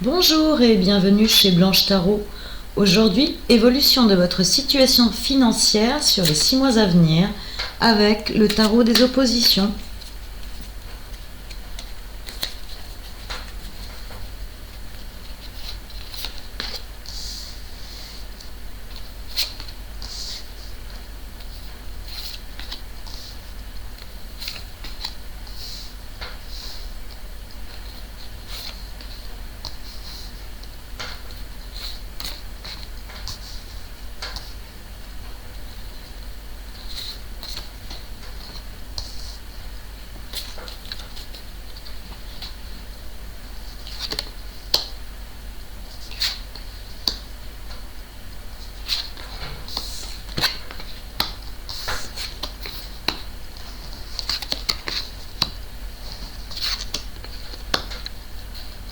Bonjour et bienvenue chez Blanche Tarot. Aujourd'hui, évolution de votre situation financière sur les 6 mois à venir avec le tarot des oppositions.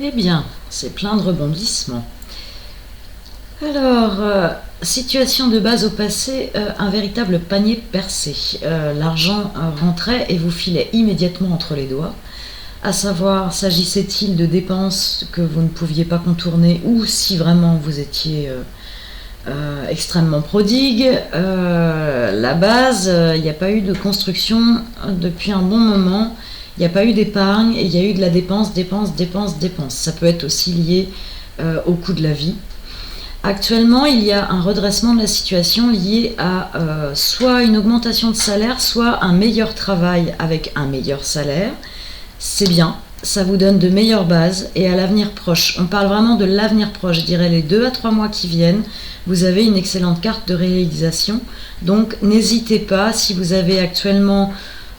Eh bien, c'est plein de rebondissements. Alors, situation de base au passé, un véritable panier percé. L'argent rentrait et vous filait immédiatement entre les doigts. À savoir, s'agissait-il de dépenses que vous ne pouviez pas contourner ou si vraiment vous étiez extrêmement prodigue. La base, il n'y a pas eu de construction depuis un bon moment. Il n'y a pas eu d'épargne et il y a eu de la dépense. Ça peut être aussi lié au coût de la vie. Actuellement, il y a un redressement de la situation lié à soit une augmentation de salaire, soit un meilleur travail avec un meilleur salaire. C'est bien, ça vous donne de meilleures bases et à l'avenir proche. On parle vraiment de l'avenir proche, je dirais les 2 à 3 mois qui viennent. Vous avez une excellente carte de réalisation. Donc n'hésitez pas, si vous avez actuellement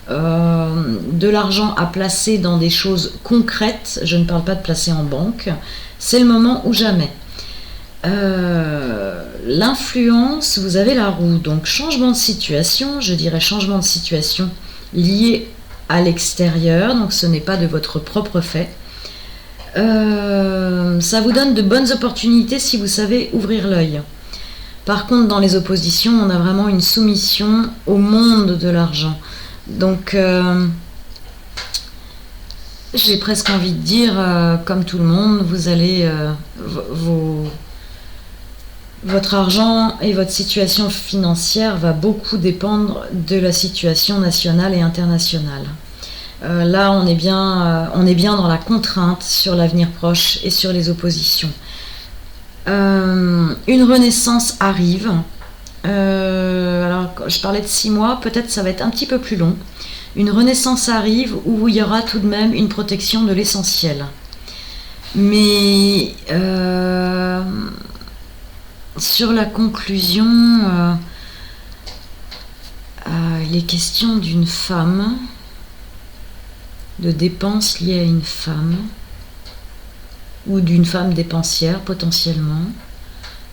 de l'argent à placer dans des choses concrètes, je ne parle pas de placer en banque, c'est le moment ou jamais. L'influence, vous avez la roue, donc changement de situation, je dirais changement de situation lié à l'extérieur, donc ce n'est pas de votre propre fait. Ça vous donne de bonnes opportunités si vous savez ouvrir l'œil. Par contre, dans les oppositions, on a vraiment une soumission au monde de l'argent. Donc, j'ai presque envie de dire, comme tout le monde, vous allez votre argent et votre situation financière va beaucoup dépendre de la situation nationale et internationale. Là, on est bien dans la contrainte sur l'avenir proche et sur les oppositions. Une renaissance arrive. Alors, je parlais de 6 mois, peut-être ça va être un petit peu plus long. Une renaissance arrive où il y aura tout de même une protection de l'essentiel. Mais sur la conclusion, il est question d'une femme, de dépenses liées à une femme, ou d'une femme dépensière potentiellement.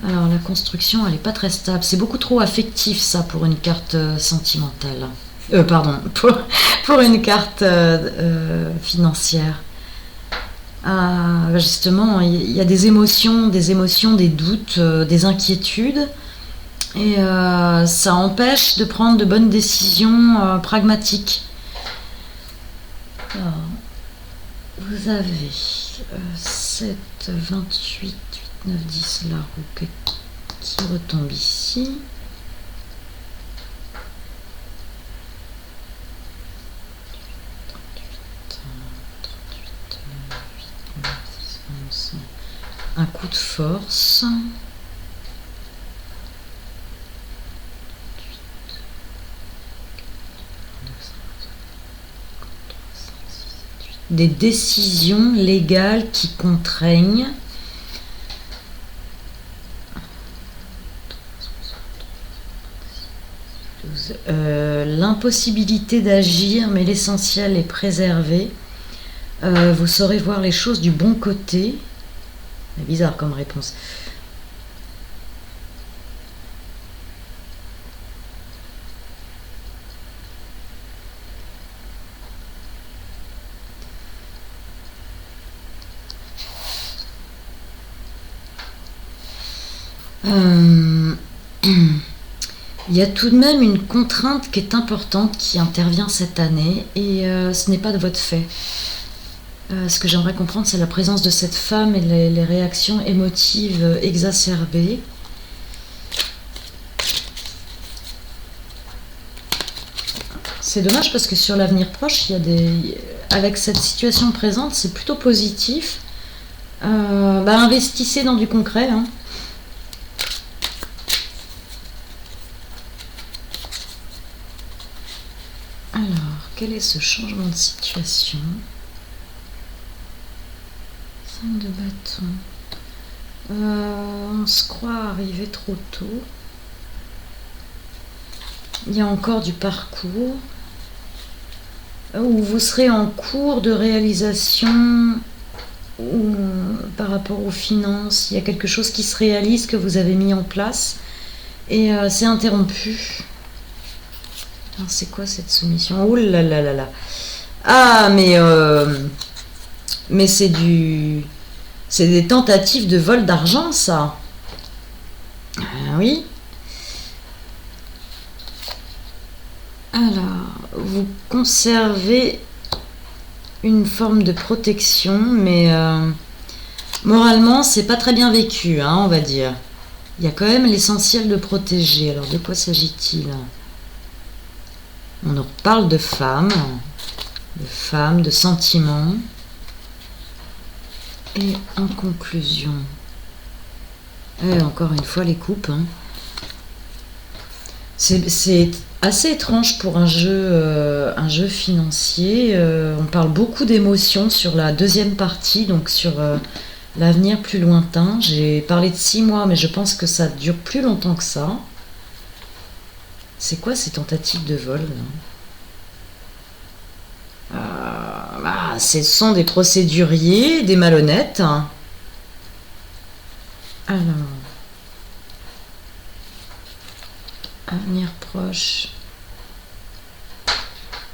Alors la construction, elle n'est pas très stable. C'est beaucoup trop affectif ça pour une carte sentimentale. Pour une carte financière. Justement, il y a des émotions, des doutes, des inquiétudes. Et ça empêche de prendre de bonnes décisions pragmatiques. Alors, vous avez 7, 28, 8, 9, 10, la roue qui retombe ici. Un coup de force. Des décisions légales qui contraignent. L'impossibilité d'agir, mais l'essentiel est préservé. Vous saurez voir les choses du bon côté. C'est bizarre comme réponse. Il y a tout de même une contrainte qui est importante qui intervient cette année et ce n'est pas de votre fait. Ce que j'aimerais comprendre, c'est la présence de cette femme et les réactions émotives exacerbées. C'est dommage parce que sur l'avenir proche, il y a avec cette situation présente, c'est plutôt positif. Investissez dans du concret. Hein. Alors, quel est ce changement de situation? 5 de bâton. On se croit arriver trop tôt. Il y a encore du parcours. Où vous serez en cours de réalisation ou par rapport aux finances. Il y a quelque chose qui se réalise que vous avez mis en place et c'est interrompu. Alors, c'est quoi cette soumission? Oh là là là là. Ah, mais c'est des tentatives de vol d'argent, ça. Ah oui. Alors, vous conservez une forme de protection, mais moralement, c'est pas très bien vécu, hein, on va dire. Il y a quand même l'essentiel de protéger. Alors, de quoi s'agit-il? On nous parle de femmes, de sentiments. Et en conclusion, encore une fois les coupes. Hein. C'est assez étrange pour un jeu financier. On parle beaucoup d'émotions sur la deuxième partie, donc sur l'avenir plus lointain. J'ai parlé de 6 mois, mais je pense que ça dure plus longtemps que ça. C'est quoi ces tentatives de vol là? Ce sont des procéduriers, des malhonnêtes. Alors, avenir proche.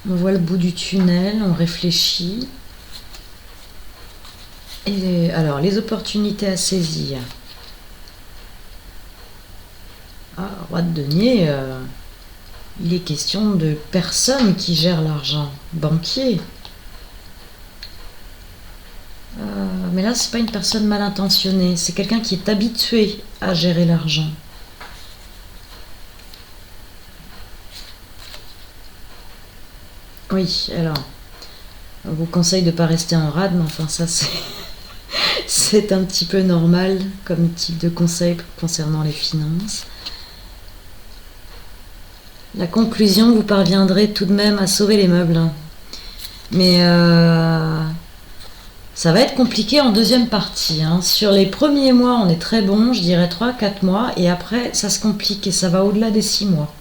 On voit le bout du tunnel, on réfléchit. Et alors, les opportunités à saisir. Roi de denier, il est question de personnes qui gèrent l'argent, banquier. Mais là, c'est pas une personne mal intentionnée, c'est quelqu'un qui est habitué à gérer l'argent. Oui, alors, on vous conseille de ne pas rester en rade, mais enfin ça c'est un petit peu normal comme type de conseil concernant les finances. La conclusion, vous parviendrez tout de même à sauver les meubles. Mais ça va être compliqué en deuxième partie. Hein. Sur les premiers mois, on est très bon, je dirais 3-4 mois, et après, ça se complique et ça va au-delà des 6 mois.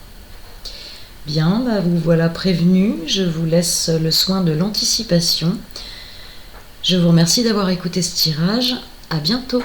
Bien, vous voilà prévenu, je vous laisse le soin de l'anticipation. Je vous remercie d'avoir écouté ce tirage, à bientôt.